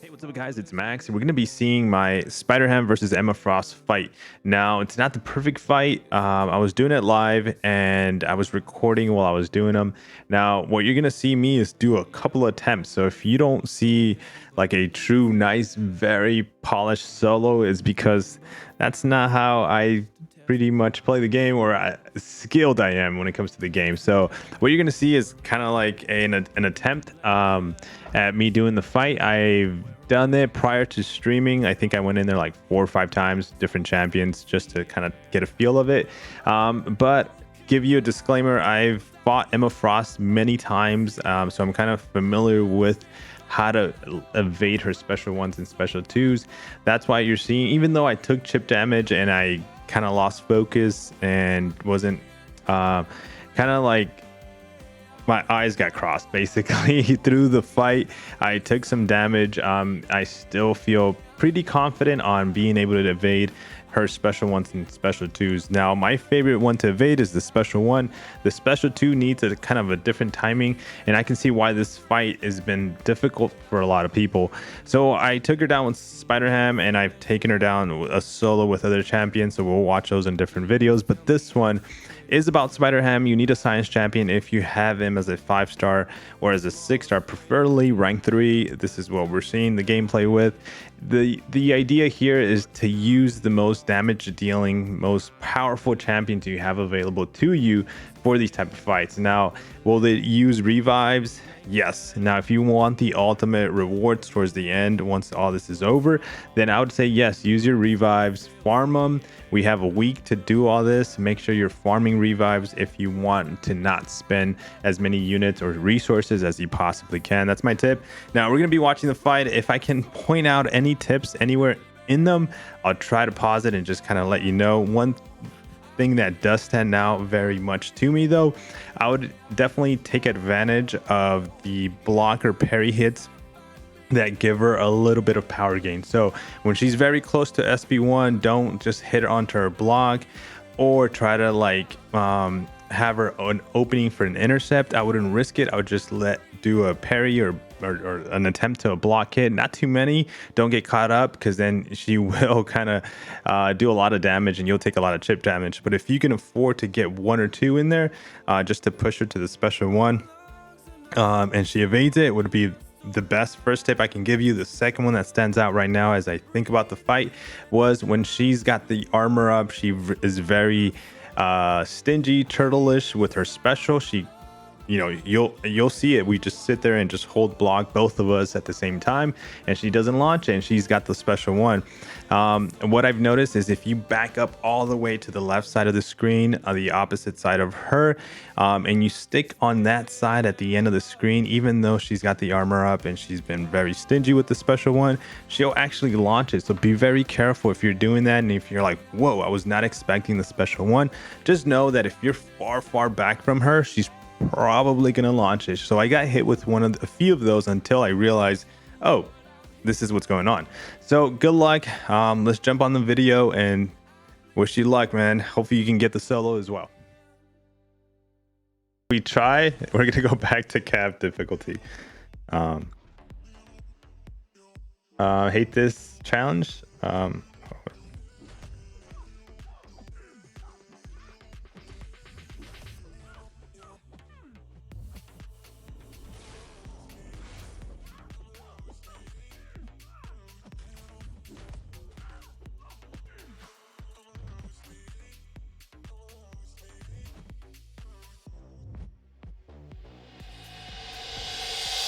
Hey, what's up, guys? It's Max, and we're going to be seeing my Spider-Ham versus Emma Frost fight. Now, it's not the perfect fight. I was doing it live, and I was recording while I was doing them. Now, what you're going to see me is do a couple of attempts. So if you don't see like a true, nice, very polished solo, is because that's not how I pretty much play the game, or skilled I am when it comes to the game. So what you're gonna see is kind of like an attempt at me doing the fight. I've done it prior to streaming. I think I went in there like 4 or 5 times, different champions, just to kind of get a feel of it. But give you a disclaimer, I've fought Emma Frost many times, so I'm kind of familiar with how to evade her special ones and special twos. That's why you're seeing, even though I took chip damage and I kind of lost focus and wasn't kind of like, my eyes got crossed basically through the fight. I took some damage. I still feel pretty confident on being able to evade her special ones and special twos. Now, my favorite one to evade is the special one. The special two needs a kind of a different timing, and I can see why this fight has been difficult for a lot of people. So I took her down with Spider-Ham, and I've taken her down a solo with other champions, so we'll watch those in different videos. But this one is about Spider-Ham. You need a science champion if you have him as a 5-star or as a 6-star, preferably rank 3. This is what we're seeing the gameplay with. The idea here is to use the most damage dealing, most powerful champions you have available to you for these type of fights. Now, will they use revives? Yes. Now, if you want the ultimate rewards towards the end, once all this is over, then I would say yes, use your revives, farm them. We have a week to do all this. Make sure you're farming revives if you want to not spend as many units or resources as you possibly can. That's my tip. Now, we're going to be watching the fight. If I can point out any tips anywhere in them, I'll try to pause it and just kind of let you know. One thing that does stand out very much to me, though, I would definitely take advantage of the blocker parry hits that give her a little bit of power gain. So when she's very close to SB1, don't just hit her onto her block or try to like have her an opening for an intercept. I wouldn't risk it. I would just do a parry or an attempt to a block hit. Not too many. Don't get caught up, because then she will kind of do a lot of damage and you'll take a lot of chip damage. But if you can afford to get 1 or 2 in there, just to push her to the special one, and she evades it, would be the best first tip I can give you. The second one that stands out right now as I think about the fight was when she's got the armor up. She is very stingy, turtle-ish with her special. She, you know, you'll see it. We just sit there and just hold block, both of us at the same time, and she doesn't launch it, and she's got the special one. And what I've noticed is if you back up all the way to the left side of the screen, on the opposite side of her, and you stick on that side at the end of the screen, even though she's got the armor up and she's been very stingy with the special one, she'll actually launch it. So be very careful if you're doing that. And if you're like, whoa, I was not expecting the special one, just know that if you're far back from her, she's probably gonna launch it. So I got hit with a few of those until I realized, oh, this is what's going on. So good luck. Let's jump on the video and wish you luck, man. Hopefully you can get the solo as well. We try. We're gonna go back to cap difficulty. Hate this challenge.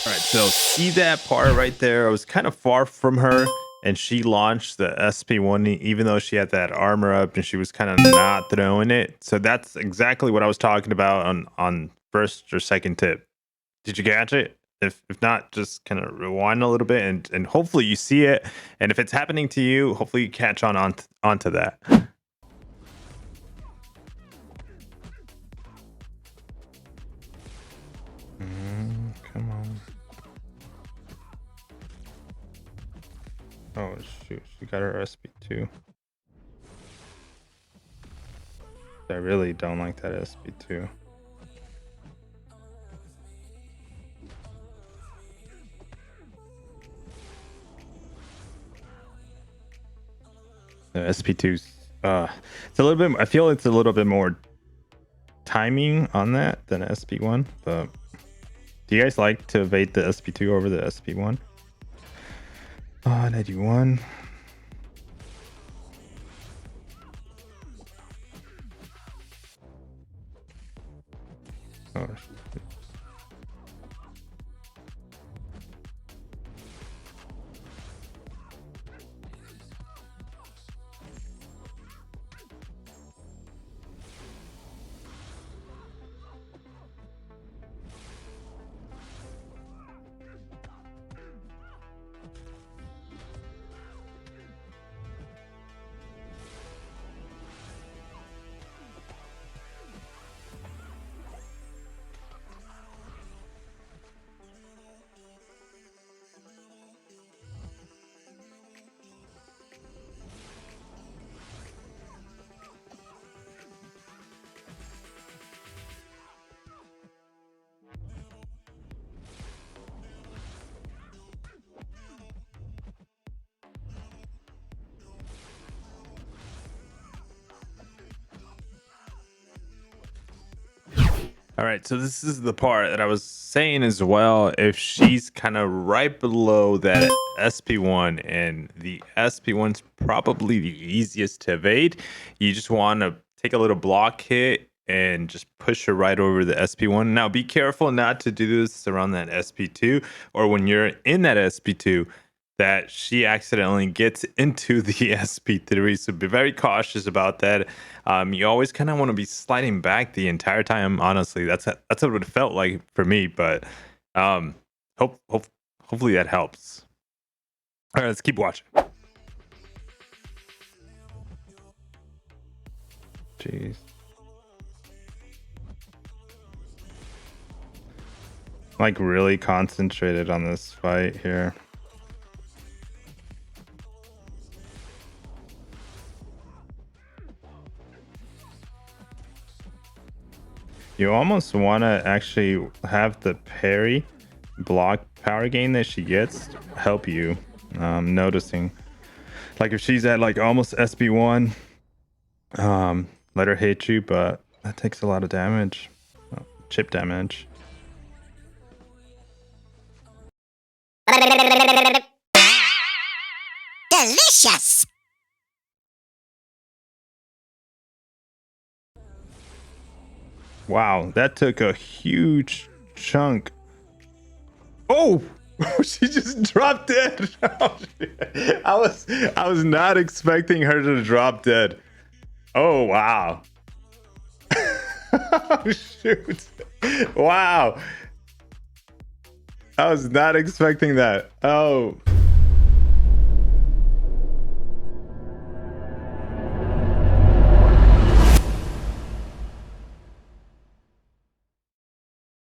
All right, so see that part right there? I was kind of far from her, and she launched the SP1 even though she had that armor up and she was kind of not throwing it. So that's exactly what I was talking about on first or second tip. Did you catch it? If not, just kind of rewind a little bit and hopefully you see it. And if it's happening to you, hopefully you catch onto that. Come on. Oh shoot, she got her SP2. I really don't like that SP2. The SP2's it's a little bit, I feel it's a little bit more timing on that than SP1, but do you guys like to evade the SP2 over the SP1? 91. Oh, all right, so this is the part that I was saying as well. If she's kind of right below that SP1, and the SP1's probably the easiest to evade, you just want to take a little block hit and just push her right over the SP1. Now, be careful not to do this around that SP2, or when you're in that SP2, that she accidentally gets into the SP3. So be very cautious about that. You always kind of want to be sliding back the entire time. Honestly, that's what it felt like for me. But hopefully that helps. All right, let's keep watching. Jeez. Like really concentrated on this fight here. You almost want to actually have the parry block power gain that she gets help you. Noticing, like if she's at like almost SB1, let her hit you, but that takes a lot of damage, chip damage. Delicious! Wow, that took a huge chunk. Oh, she just dropped dead. I was not expecting her to drop dead. Oh wow. Oh shoot. Wow. I was not expecting that. Oh.